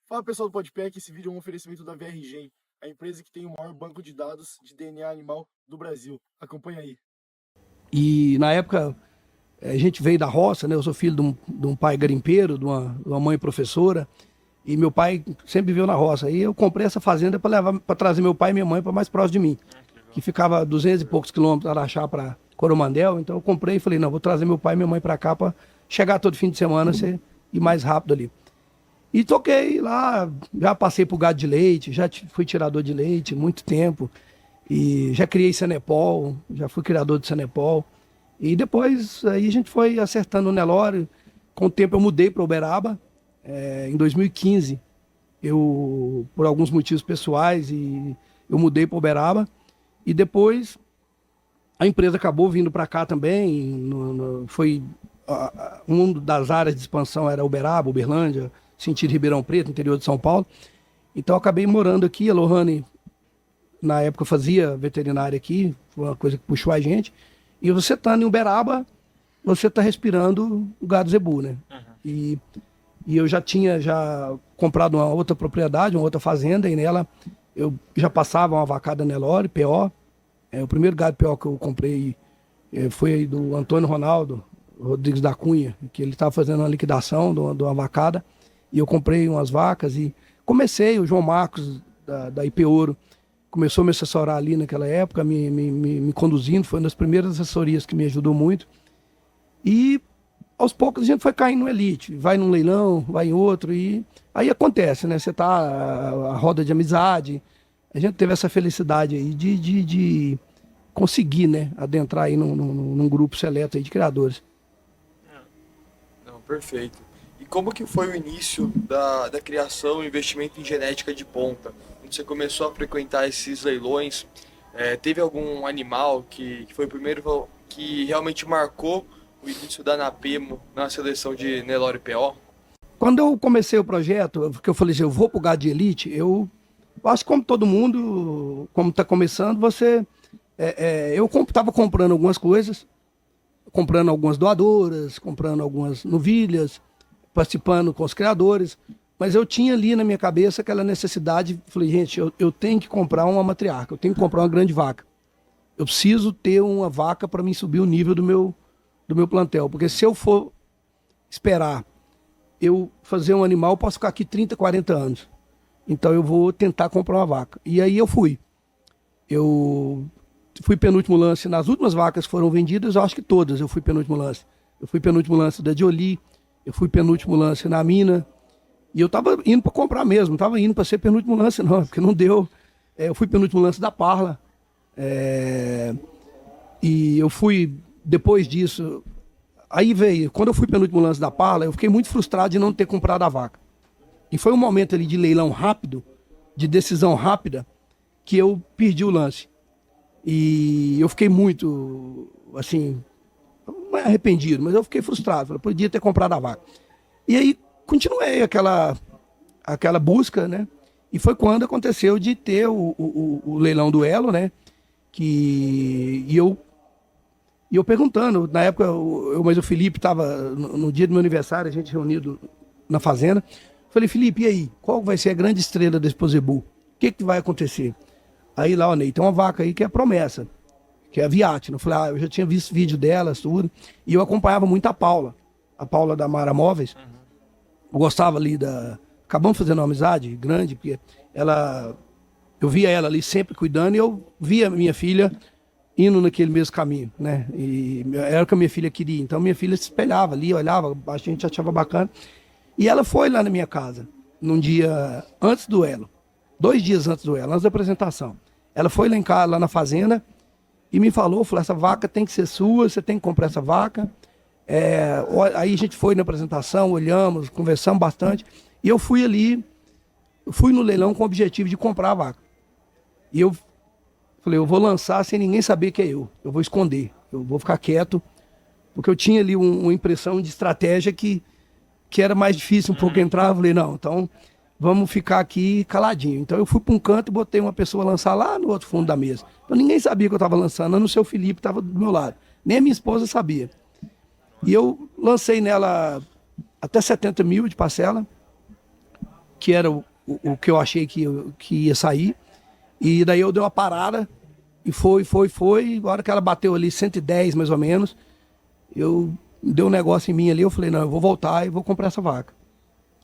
Fala pessoal do Podpec, esse vídeo é um oferecimento da VRGen, a empresa que tem o maior banco de dados de DNA animal do Brasil. Acompanha aí. E na época a gente veio da roça, né? Eu sou filho de um pai garimpeiro, de uma mãe professora, e meu pai sempre viveu na roça. Aí eu comprei essa fazenda para levar, para trazer meu pai e minha mãe para mais próximo de mim, que ficava a 200 e poucos quilômetros Araxá para Coromandel. Então eu comprei e falei, não, vou trazer meu pai e minha mãe para cá para chegar todo fim de semana e ir mais rápido ali. E toquei lá, já passei por gado de leite, já fui tirador de leite muito tempo. E já criei Senepol, já fui criador de Senepol. E depois aí a gente foi acertando o Nelore. Com o tempo eu mudei para Uberaba, em 2015. Eu, por alguns motivos pessoais, eu mudei para Uberaba. E depois a empresa acabou vindo para cá também. Uma das áreas de expansão era Uberaba, Uberlândia, sentido Ribeirão Preto, interior de São Paulo. Então eu acabei morando aqui. A Lohane, na época, fazia veterinária aqui, foi uma coisa que puxou a gente. E você estando em Uberaba, você está respirando o gado zebu, né? Uhum. E eu já tinha comprado uma outra propriedade, uma outra fazenda, e nela eu já passava uma vacada Nelore, PO. O primeiro gado PO que eu comprei foi do Antônio Ronaldo Rodrigues da Cunha, que ele estava fazendo uma liquidação de uma vacada, e eu comprei umas vacas e comecei. O João Marcos, da IP Ouro, começou a me assessorar ali naquela época, me conduzindo. Foi uma das primeiras assessorias que me ajudou muito. E aos poucos a gente foi caindo no elite, vai num leilão, vai em outro, e aí acontece, né? Você tá a roda de amizade. A gente teve essa felicidade aí de conseguir, né, adentrar aí num grupo seleto aí de criadores. Não, perfeito. E como que foi o início da criação e investimento em genética de ponta? Quando você começou a frequentar esses leilões, teve algum animal que foi o primeiro que realmente marcou o início da Anapemo na seleção de Nelore PO? Quando eu comecei o projeto, que eu falei assim, eu vou pro gado de elite, eu acho que como todo mundo, como está começando, eu estava comprando algumas coisas, comprando algumas doadoras, comprando algumas novilhas, participando com os criadores, mas eu tinha ali na minha cabeça aquela necessidade. Falei, gente, eu tenho que comprar uma matriarca, eu tenho que comprar uma grande vaca. Eu preciso ter uma vaca para mim subir o nível do meu plantel, porque se eu for esperar eu fazer um animal, eu posso ficar aqui 30, 40 anos. Então eu vou tentar comprar uma vaca. E aí eu fui. Eu fui penúltimo lance nas últimas vacas que foram vendidas, eu acho que todas eu fui penúltimo lance. Eu fui penúltimo lance da Dioli, eu fui penúltimo lance na Mina, e eu tava indo para comprar mesmo, não tava indo para ser penúltimo lance não, porque não deu. Eu fui penúltimo lance da Parla, e eu fui, depois disso, aí veio, quando eu fui penúltimo lance da Parla, eu fiquei muito frustrado de não ter comprado a vaca. E foi um momento ali de leilão rápido, de decisão rápida, que eu perdi o lance. E eu fiquei muito, assim, não é arrependido, mas eu fiquei frustrado. Eu podia ter comprado a vaca. E aí continuei aquela busca, né? E foi quando aconteceu de ter o leilão do Elo, né? E eu perguntando, na época, mas o Felipe estava, no dia do meu aniversário, a gente reunido na fazenda. Falei, Felipe, e aí? Qual vai ser a grande estrela desse Pozebu? O que vai acontecer? Aí lá, Ney, tem uma vaca aí que é a promessa, que é a Viatna. Eu falei, eu já tinha visto vídeo delas, tudo. E eu acompanhava muito a Paula da Mara Móveis. Eu gostava ali acabamos fazendo uma amizade grande, porque eu via ela ali sempre cuidando, e eu via a minha filha indo naquele mesmo caminho, né? E era o que a minha filha queria. Então minha filha se espelhava ali, olhava, a gente achava bacana. E ela foi lá na minha casa, num dia antes do Elo, 2 dias antes do Elo, antes da apresentação. Ela foi lá em casa, lá na fazenda, e me falou, essa vaca tem que ser sua, você tem que comprar essa vaca. Aí a gente foi na apresentação, olhamos, conversamos bastante, e eu fui no leilão com o objetivo de comprar a vaca. E eu falei, eu vou lançar sem ninguém saber que é eu vou esconder, eu vou ficar quieto, porque eu tinha ali uma impressão de estratégia que era mais difícil um pouco entrar. Eu falei, não, então vamos ficar aqui caladinho. Então eu fui para um canto e botei uma pessoa lançar lá no outro fundo da mesa. Então ninguém sabia que eu estava lançando, a não ser o Felipe, estava do meu lado. Nem a minha esposa sabia. E eu lancei nela até 70 mil de parcela. que era o que eu achei que ia sair. E daí eu dei uma parada e foi. A hora que ela bateu ali 110 mais ou menos, deu um negócio em mim ali, eu falei, não, eu vou voltar e vou comprar essa vaca.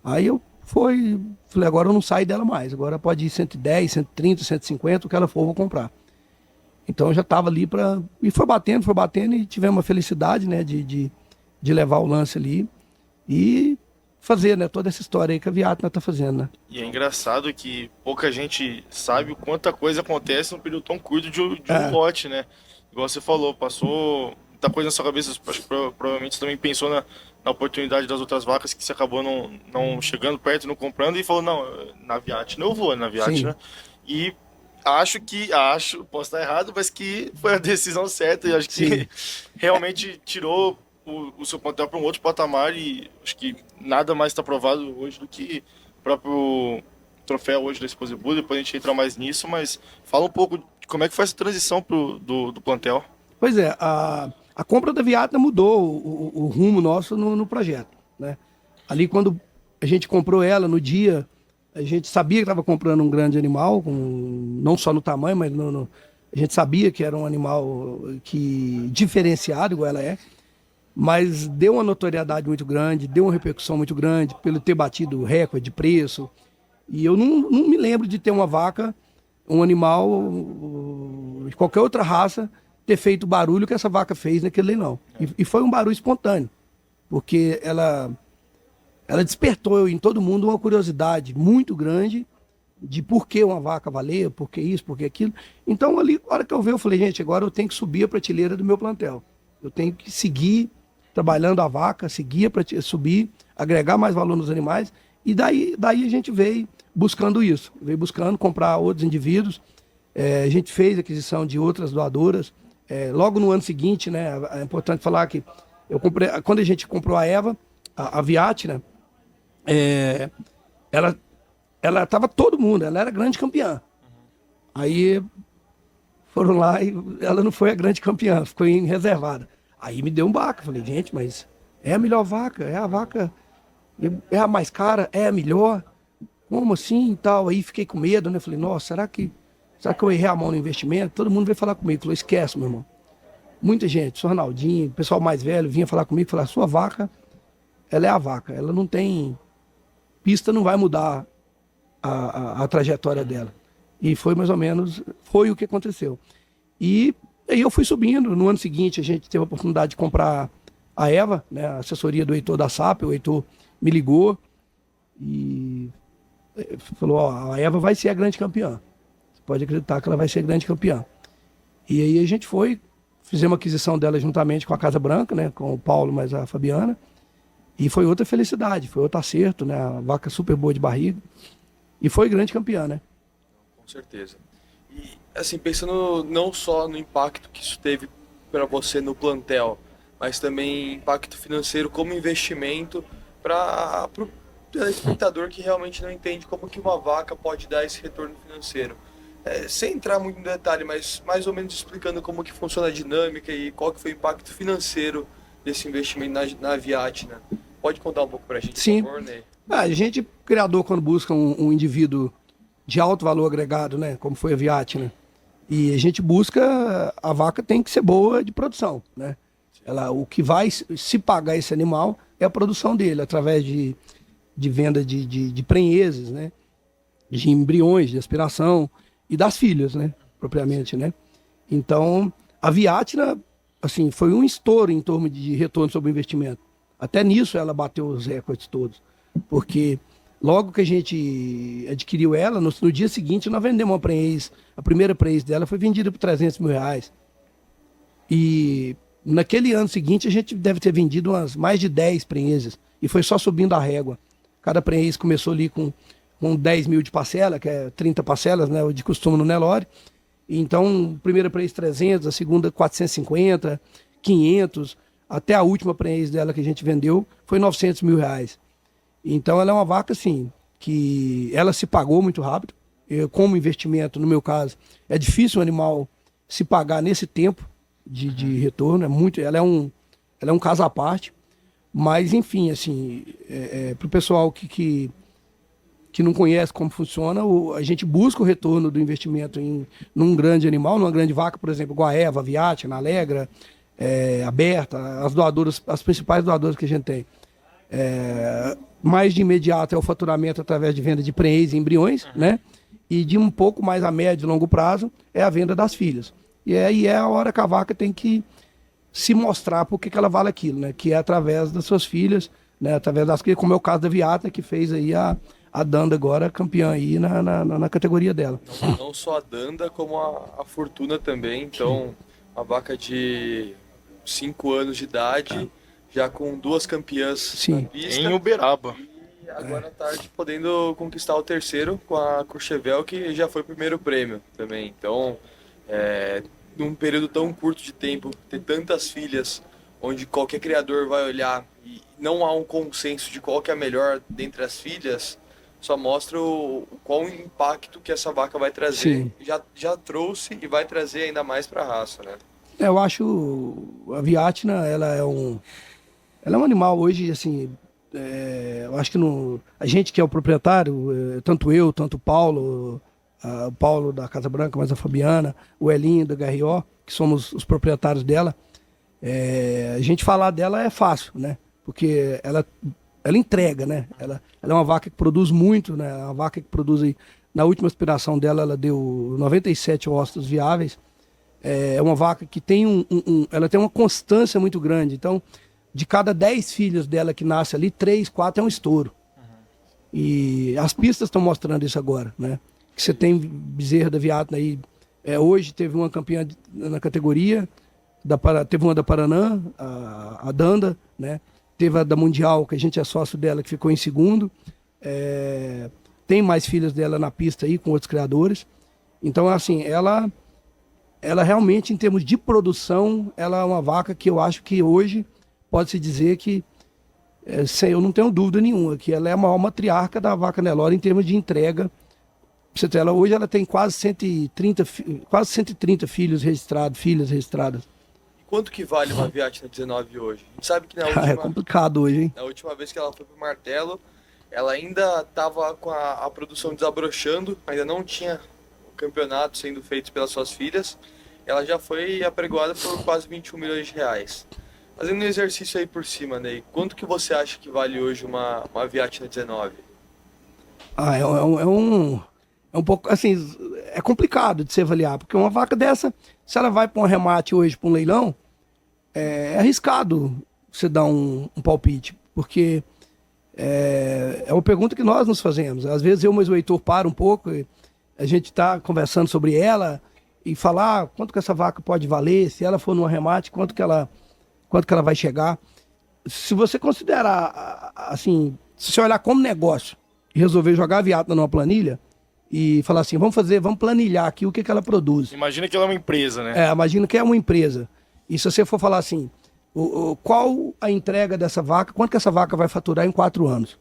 Aí eu falei, agora eu não saio dela mais, agora pode ir 110, 130, 150, o que ela for eu vou comprar. Então eu já estava ali para... E foi batendo e tivemos uma felicidade, né, de levar o lance ali e fazer, né, toda essa história aí que a Viatna tá fazendo, né. E é engraçado que pouca gente sabe o quanta coisa acontece num período tão curto de um lote, né? Igual você falou, passou muita coisa na sua cabeça, acho que provavelmente você também pensou na oportunidade das outras vacas que você acabou não chegando perto, não comprando e falou, não, na Viatna eu vou, na Viatna. E acho, posso estar errado, mas que foi a decisão certa e acho que realmente tirou o seu plantel para um outro patamar e acho que nada mais está provado hoje do que o próprio troféu hoje da Exposebu, depois a gente entra mais nisso, mas fala um pouco de como é que foi essa transição do plantel. Pois é, a compra da Viatna mudou o rumo nosso no projeto, né? Ali quando a gente comprou ela, no dia, a gente sabia que estava comprando um grande animal, não só no tamanho, mas a gente sabia que era um animal diferenciado, igual ela é, mas deu uma notoriedade muito grande, deu uma repercussão muito grande, pelo ter batido recorde de preço. E eu não me lembro de ter uma vaca, um animal de qualquer outra raça, ter feito o barulho que essa vaca fez naquele leilão. E foi um barulho espontâneo, porque ela despertou em todo mundo uma curiosidade muito grande de por que uma vaca valer, por que isso, por que aquilo. Então ali, na hora que eu vi, eu falei, gente, agora eu tenho que subir a prateleira do meu plantel. Eu tenho que seguir trabalhando a vaca, subir, agregar mais valor nos animais. E daí a gente veio buscando isso, veio buscando comprar outros indivíduos. A gente fez aquisição de outras doadoras. Logo no ano seguinte, né, é importante falar que quando a gente comprou a Eva, a Viatna, ela estava todo mundo, ela era grande campeã. Aí foram lá e ela não foi a grande campeã, ficou em reservada. Aí me deu um baque, falei, gente, mas é a melhor vaca, é a vaca, é a mais cara, é a melhor, como assim e tal? Aí fiquei com medo, né, falei, nossa, será que eu errei a mão no investimento? Todo mundo veio falar comigo, falou, esquece, meu irmão. Muita gente, o Ronaldinho, o pessoal mais velho vinha falar comigo, falar, sua vaca, ela é a vaca, ela não tem, pista não vai mudar a trajetória dela. E foi mais ou menos, foi o que aconteceu. E aí eu fui subindo, no ano seguinte a gente teve a oportunidade de comprar a Eva, né, a assessoria do Heitor da SAP, o Heitor me ligou e falou, ó, a Eva vai ser a grande campeã. Você pode acreditar que ela vai ser a grande campeã. E aí a gente fizemos a aquisição dela juntamente com a Casa Branca, né, com o Paulo mais a Fabiana, e foi outra felicidade, foi outro acerto, né, a vaca super boa de barriga, e foi grande campeã, né. Com certeza. E, assim, pensando não só no impacto que isso teve para você no plantel, mas também impacto financeiro como investimento para o telespectador que realmente não entende como que uma vaca pode dar esse retorno financeiro. Sem entrar muito no detalhe, mas mais ou menos explicando como que funciona a dinâmica e qual que foi o impacto financeiro desse investimento na Viatna. Pode contar um pouco para a gente, Sim. por favor, Ney? A gente, criador, quando busca um indivíduo de alto valor agregado, né, como foi a Viatna, e a gente busca, a vaca tem que ser boa de produção, né? O que vai se pagar esse animal é a produção dele, através de venda de prenheses, né? De embriões, de aspiração e das filhas, né? Propriamente, né? Então, a Viatna, assim, foi um estouro em torno de retorno sobre o investimento. Até nisso ela bateu os recordes todos, porque logo que a gente adquiriu ela, no dia seguinte nós vendemos uma prenhez, a primeira prenhez dela foi vendida por R$300 mil. E naquele ano seguinte a gente deve ter vendido mais de 10 prenhezes, e foi só subindo a régua. Cada prenhez começou ali com 10 mil de parcela, que é 30 parcelas, né, de costume no Nelore. Então, a primeira prenhez 300, a segunda 450, 500, até a última prenhez dela que a gente vendeu foi R$900 mil. Então ela é uma vaca assim, que ela se pagou muito rápido. Como investimento, no meu caso, é difícil um animal se pagar nesse tempo de retorno, ela é um caso à parte. Mas enfim, assim, para o pessoal que que não conhece como funciona, a gente busca o retorno do investimento num grande animal, numa grande vaca, por exemplo, Guaeva, Viatina, Alegra, Aberta, as doadoras, as principais doadoras que a gente tem. Mais de imediato é o faturamento através de venda de prenhez e embriões, né? E de um pouco mais a médio e longo prazo é a venda das filhas. E aí é a hora que a vaca tem que se mostrar por que ela vale aquilo, né? Que é através das suas filhas, né? Através das crias, como é o caso da Viata, que fez aí a Danda agora campeã aí na categoria dela. Não só a Danda, como a Fortuna também. Então, uma vaca de 5 anos de idade, já com 2 campeãs na pista. Em Uberaba. E agora à tarde podendo conquistar o terceiro com a Courchevel, que já foi o primeiro prêmio também. Então, num período tão curto de tempo, ter tantas filhas, onde qualquer criador vai olhar e não há um consenso de qual que é a melhor dentre as filhas, só mostra qual o impacto que essa vaca vai trazer. Já trouxe e vai trazer ainda mais para a raça, né? Eu acho a Viatina, ela é um animal hoje, assim, eu acho que a gente que é o proprietário, tanto eu, tanto o Paulo da Casa Branca, mas a Fabiana, o Elinho da HRO, que somos os proprietários dela, a gente falar dela é fácil, né? Porque ela entrega, né? Ela é uma vaca que produz muito, né? Uma vaca que produz aí, na última aspiração dela, ela deu 97 óvulos viáveis. É uma vaca que tem ela tem uma constância muito grande. Então, de cada 10 filhos dela que nasce ali, 3, 4 é um estouro. E as pistas estão mostrando isso agora, né? Que você tem bezerra da Viatna aí. Hoje teve uma campeã na categoria, teve uma da Paraná, a Danda, né? Teve a da Mundial, que a gente é sócio dela, que ficou em segundo. Tem mais filhas dela na pista aí, com outros criadores. Então, assim, ela realmente, em termos de produção, ela é uma vaca que eu acho que hoje pode-se dizer que, eu não tenho dúvida nenhuma, que ela é a maior matriarca da vaca Nelore em termos de entrega. Hoje ela tem quase 130 filhos registrados, filhas registradas. E quanto que vale uma Viatina 19 hoje? A gente sabe que na última... É complicado hoje, hein? Na última vez que ela foi pro martelo, ela ainda estava com a produção desabrochando, ainda não tinha o campeonato sendo feito pelas suas filhas. Ela já foi apregoada por quase 21 milhões de reais. Fazendo um exercício aí por cima, Ney, quanto que você acha que vale hoje uma Viatina 19? É um pouco, assim, é complicado de se avaliar, porque uma vaca dessa, se ela vai para um remate hoje, para um leilão, é arriscado você dar um palpite, porque é uma pergunta que nós nos fazemos. Às vezes eu, mas o Heitor, para um pouco, a gente está conversando sobre ela e falar quanto que essa vaca pode valer, se ela for no remate, quanto que ela vai chegar. Se você considerar, assim, se você olhar como negócio e resolver jogar a Viatna numa planilha e falar assim, vamos planilhar aqui o que ela produz. Imagina que ela é uma empresa, né? Imagina que é uma empresa. E se você for falar assim, qual a entrega dessa vaca, quanto que essa vaca vai faturar em 4 anos?